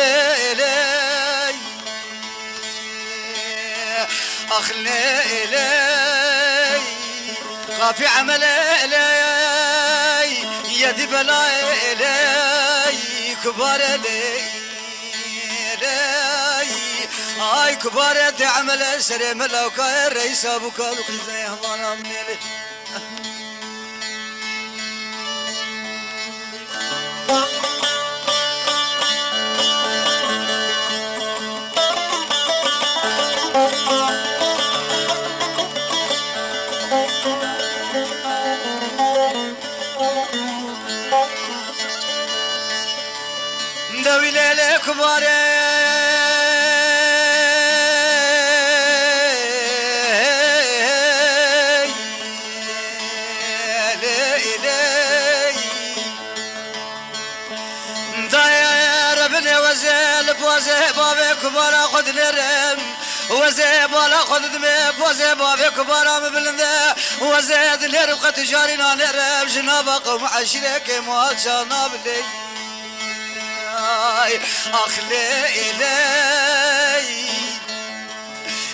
ليلي أخ ليلي قافي عمل ليلي يدي بلاي ليلي كبار ليلي اي كبار تعمل سلام لو كان رئيس ابو كالو خزي هضانا منيلي ندوي ليلة كباري وزي بابي كبارا خذ نرم وزي بالا خذ دمي وزي بابي كبارا مبلنده وزي دلير وقت جارينا نرم جنابا قوم عشرك ما شانا بلي اخ ليلي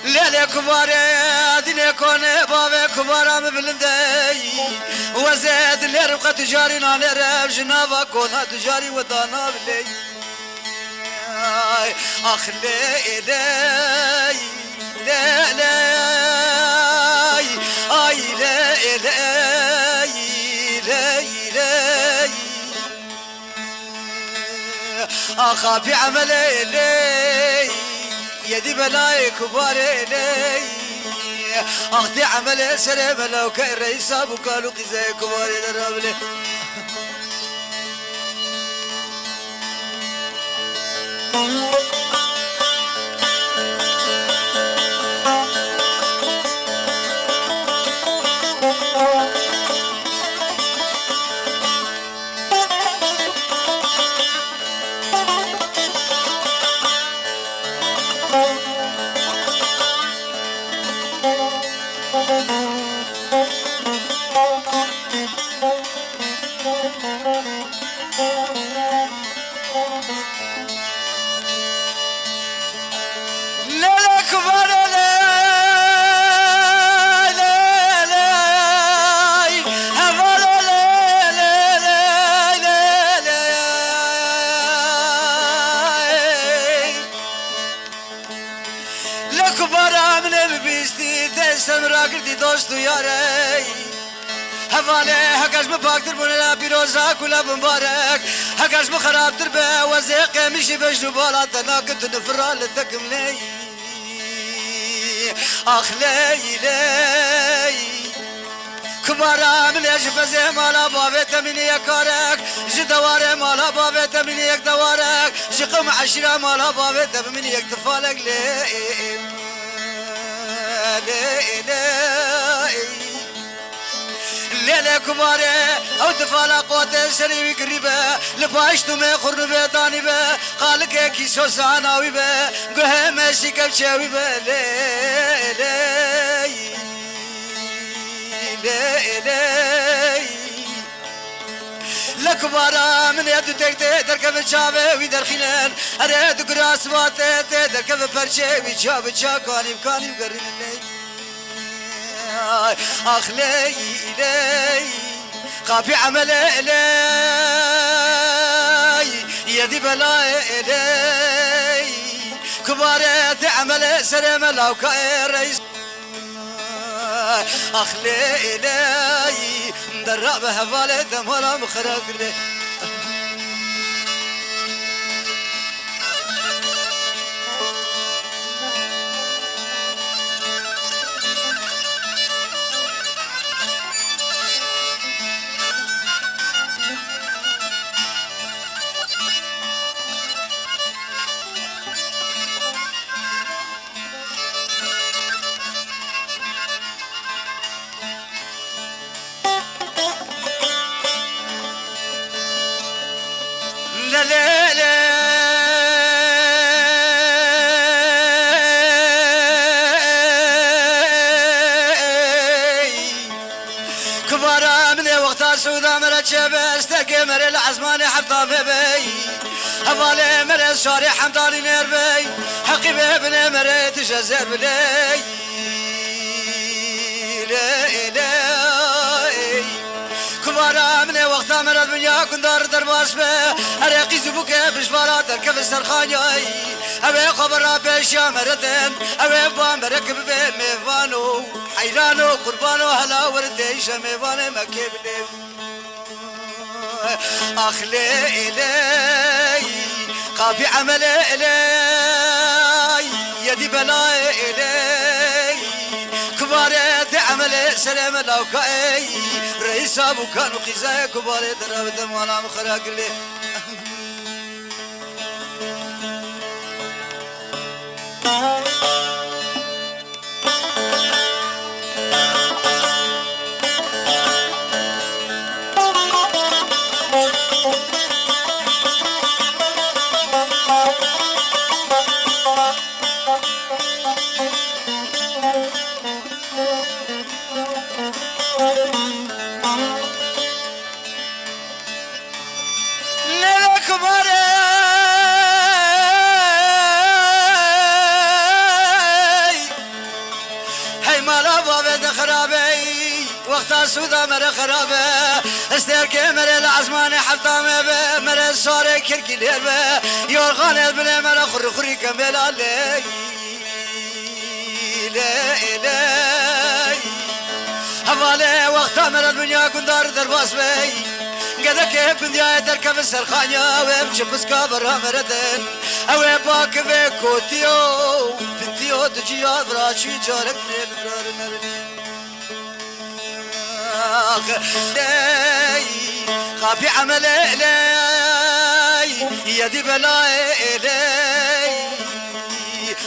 ليلي كباري دنيا كون بابي كبارا مبلنده وزي دلير وقت جارينا نرم جنابا كون تجاري ودانا بلي اخ ليلي ليلي اي ليلي ليلي اخافي عملي لي يدي بلاي كباري لي اختي عملي سلام لو كان رئيس ابو كالو زي كباري دربلي كبارا من البيستي تسم راقدي دوستو ياري هفالي هكاش مباكتر بونا بيروزا كلا بمبارك هكاش مخراب تربا وزيق مشي بجنو بالا تناقد نفرال التكملي اخ ليلي كبارا من يجب زي مالا بابي تميني يكارك جدواري مالا بابي تميني يك دوارك جقم عشرة مالا بابي تميني يك تفالك ليلة كباري او تفالا قوة سريوي قريبة لباشتو مي خرنو بيطاني بي قالك كيسو ساناوي بي قوه ماشي كبشاوي بي لكبارا من يدو تكتي دركب الشابي ويدر خلال اريد قراس باتي دركب فرشي ويشاب الشاكاني بكاني وقرين الليل اخ ليلي قافي عمل لي يدي بلاي لي كباري تعمل سلام لو كاين رئيس اخ ليلي مدرب هفالي دمولا مخرق لي العزمان حطام بي هوالي مرة شاري حمداني نربي حقيبه ابن مرة تجزر بلي كبارا من وقتا مرد من يا كندار درباس به ارقي زبوك بشوارا تركب السرخانياي ابي خبر بيشا مردن ابي بام بركب بميفانو حيرانو قربانو هلا ورديش ميفانو مكبلي اخلي الي قافي عمل الي يدي بلاي الي كبارة عمل سلام لوكاي رئيس ابو كانوا قزايا كبارة درابة المانا مخراق لي وقتا سودا مرة خرابة استيرك مرة العزمان حطامة به مرة صار كركي ليربة يورغان بلا مرة خري كمل علي لا هوالي وقتا مرة الدنيا كندار درباس بي قدك بنديا تركب السرخانيا ويمشي بسكا برا مردن اوي باك بكوتيو بنتيو تجيا براشي جارك نبرار مرني لي خافي عمل لي يدي بلاي لي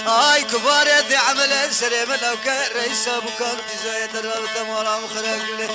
هاي كبار يدي عمل سلام لو كان رئيس ابو كان في زايد الرابطه مولا مخرج لي